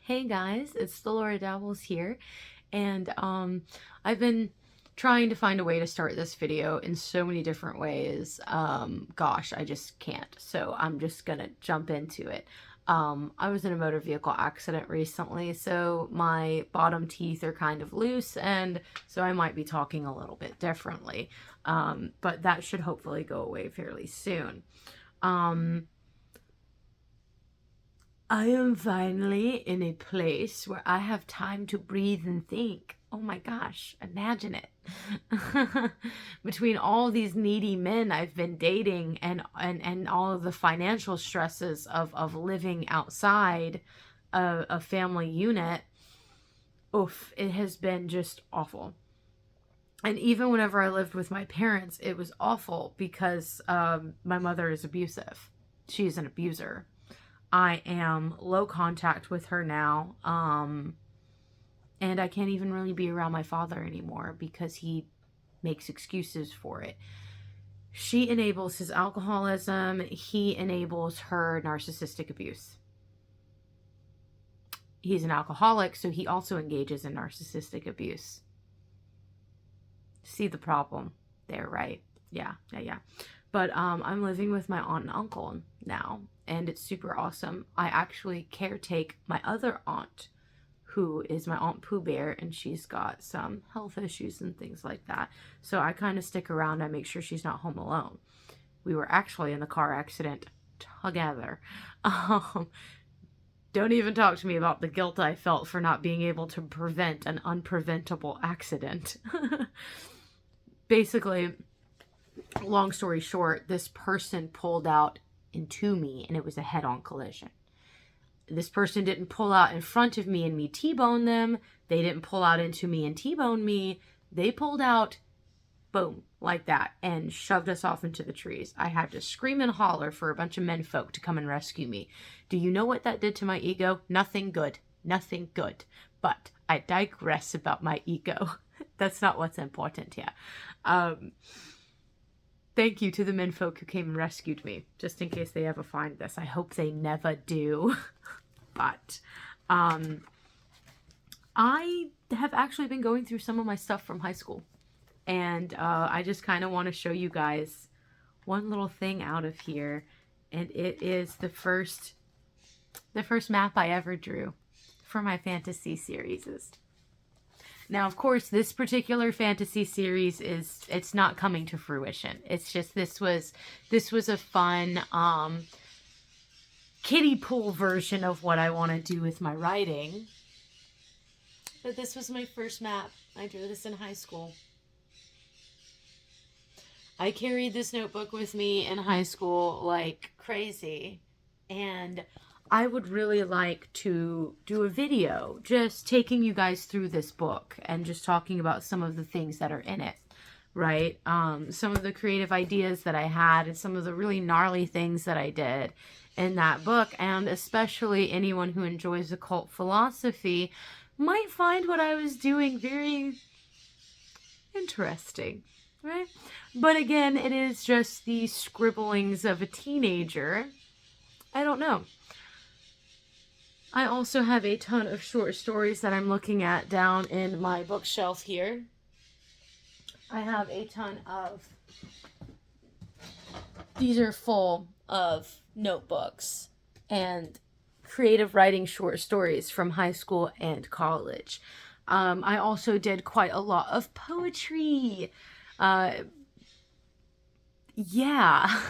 Hey guys, it's the Laura Dabbles here, and I've been trying to find a way to start this video in so many different ways. Gosh, I just can't. So I'm just gonna jump into it. I was in a motor vehicle accident recently, so my bottom teeth are kind of loose, and so I might be talking a little bit differently. But that should hopefully go away fairly soon. I am finally in a place where I have time to breathe and think. Oh my gosh, imagine it. Between all these needy men I've been dating and all of the financial stresses of living outside a family unit, oof, it has been just awful. And even whenever I lived with my parents, it was awful because my mother is abusive. She's an abuser. I am low contact with her now. And I can't even really be around my father anymore because he makes excuses for it. She enables his alcoholism. He enables her narcissistic abuse. He's an alcoholic, so he also engages in narcissistic abuse. See the problem there, right? Yeah. But I'm living with my aunt and uncle now, and it's super awesome. I actually caretake my other aunt, who is my Aunt Pooh Bear, and she's got some health issues and things like that. So I kind of stick around. I make sure she's not home alone. We were actually in the car accident together. Don't even talk to me about the guilt I felt for not being able to prevent an unpreventable accident. Basically, long story short, this person pulled out into me and it was a head-on collision. This person didn't pull out in front of me and me T-bone them. They didn't pull out into me and T-bone me. They pulled out, boom, like that, and shoved us off into the trees. I had to scream and holler for a bunch of men folk to come and rescue me. Do you know what that did to my ego? Nothing good. Nothing good. But I digress about my ego. That's not what's important here. Thank you to the men folk who came and rescued me, just in case they ever find this. I hope they never do. But I have actually been going through some of my stuff from high school. And I just kind of want to show you guys one little thing out of here. And it is the first map I ever drew for my fantasy series. Now, of course, this particular fantasy series it's not coming to fruition. It's just this was a fun kiddie pool version of what I want to do with my writing. But this was my first map. I drew this in high school. I carried this notebook with me in high school like crazy, and I would really like to do a video just taking you guys through this book and just talking about some of the things that are in it, right? Some of the creative ideas that I had and some of the really gnarly things that I did in that book, and especially anyone who enjoys occult philosophy might find what I was doing very interesting, right? But again, it is just the scribblings of a teenager. I don't know. I also have a ton of short stories that I'm looking at down in my bookshelf here. I have a ton of... These are full of notebooks and creative writing short stories from high school and college. I also did quite a lot of poetry. Yeah.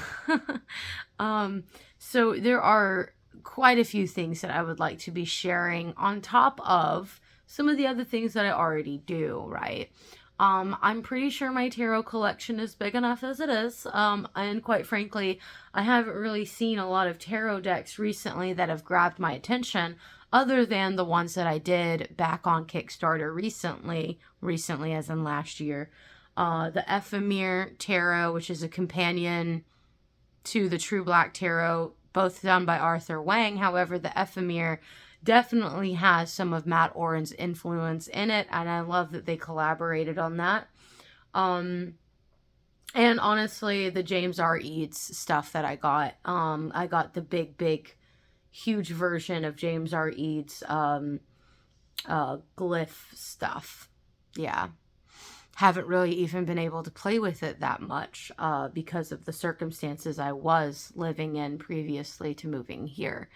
So there are quite a few things that I would like to be sharing on top of some of the other things that I already do, right? I'm pretty sure my tarot collection is big enough as it is. And quite frankly, I haven't really seen a lot of tarot decks recently that have grabbed my attention other than the ones that I did back on Kickstarter recently as in last year. The Ephemera Tarot, which is a companion to the True Black Tarot, both done by Arthur Wang. However, the Ephemera definitely has some of Matt Oren's influence in it, and I love that they collaborated on that. And honestly, the James R. Eads stuff that I got the big huge version of James R. Eads' glyph stuff. Yeah. Haven't really even been able to play with it that much because of the circumstances I was living in previously to moving here.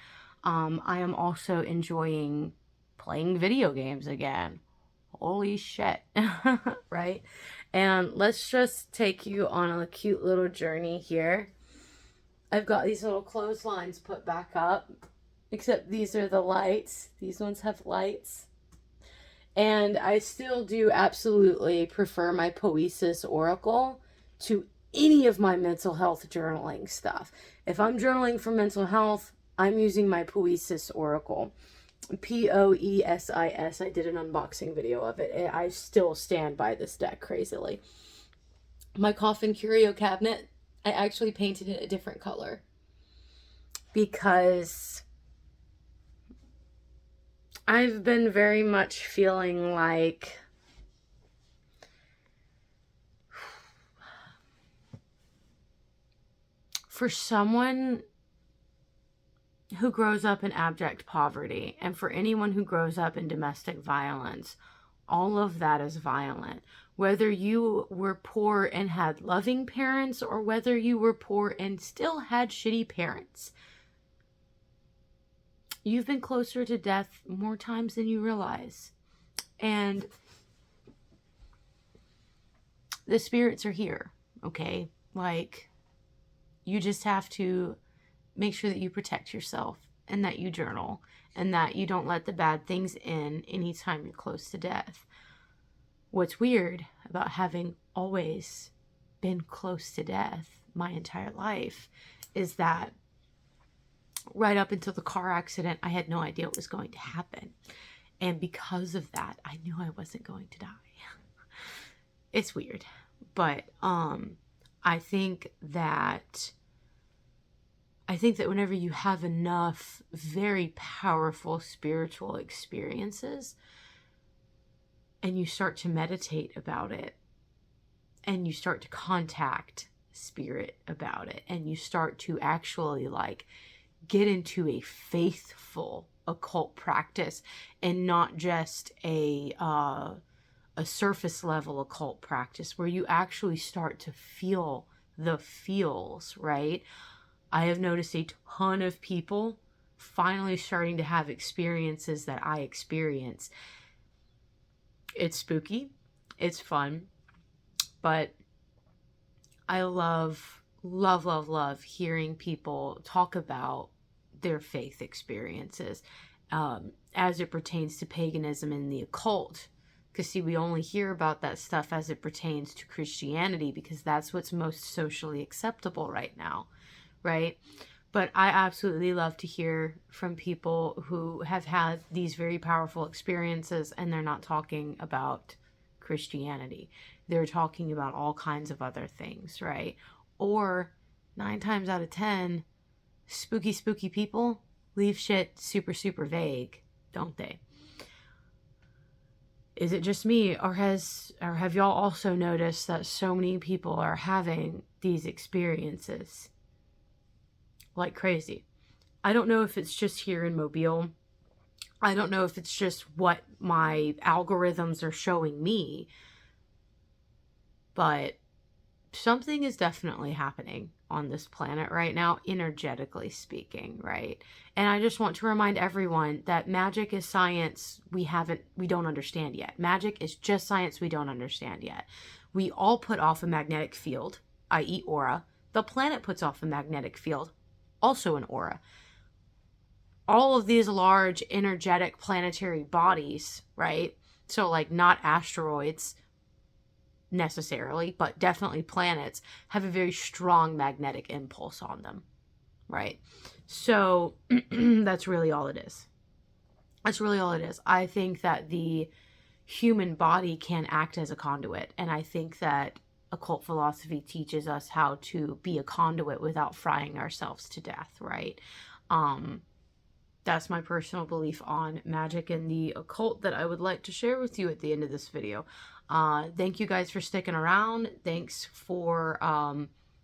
I am also enjoying playing video games again. Holy shit. Right? And let's just take you on a cute little journey here. I've got these little clotheslines put back up, except these are the lights. These ones have lights. And I still do absolutely prefer my Poesis Oracle to any of my mental health journaling stuff. If I'm journaling for mental health, I'm using my Poesis Oracle. Poesis. I did an unboxing video of it. I still stand by this deck crazily. My coffin curio cabinet, I actually painted it a different color because I've been very much feeling like for someone who grows up in abject poverty, and for anyone who grows up in domestic violence, all of that is violent. Whether you were poor and had loving parents, or whether you were poor and still had shitty parents, you've been closer to death more times than you realize. And the spirits are here, okay? Like, you just have to make sure that you protect yourself and that you journal and that you don't let the bad things in anytime you're close to death. What's weird about having always been close to death my entire life is that right up until the car accident, I had no idea what was going to happen. And because of that, I knew I wasn't going to die. It's weird. But I think that whenever you have enough very powerful spiritual experiences and you start to meditate about it and you start to contact spirit about it and you start to actually like get into a faithful occult practice and not just a surface level occult practice where you actually start to feel the feels, right? I have noticed a ton of people finally starting to have experiences that I experience. It's spooky. It's fun. But I love hearing people talk about their faith experiences as it pertains to paganism and the occult. Because, see, we only hear about that stuff as it pertains to Christianity because that's what's most socially acceptable right now. Right? But I absolutely love to hear from people who have had these very powerful experiences and they're not talking about Christianity. They're talking about all kinds of other things, right? Or 9 times out of 10, spooky people leave shit super vague, don't they? Is it just me, or have y'all also noticed that so many people are having these experiences like crazy? I don't know if it's just here in Mobile. I don't know if it's just what my algorithms are showing me, but something is definitely happening on this planet right now, energetically speaking, right? And I just want to remind everyone that magic is science we don't understand yet. Magic is just science we don't understand yet. We all put off a magnetic field, i.e. aura. The planet puts off a magnetic field, also an aura. All of these large energetic planetary bodies, right? So like not asteroids necessarily, but definitely planets have a very strong magnetic impulse on them, right? So that's really all it is. That's really all it is. I think that the human body can act as a conduit, and I think that occult philosophy teaches us how to be a conduit without frying ourselves to death, right? That's my personal belief on magic and the occult that I would like to share with you at the end of this video. Thank you guys for sticking around. Thanks for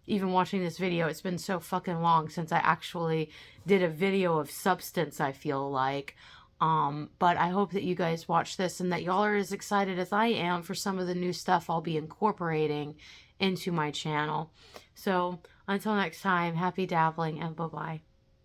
even watching this video, it's been so fucking long since I actually did a video of substance, I feel like. But I hope that you guys watch this and that y'all are as excited as I am for some of the new stuff I'll be incorporating into my channel. So until next time, happy dabbling and bye-bye.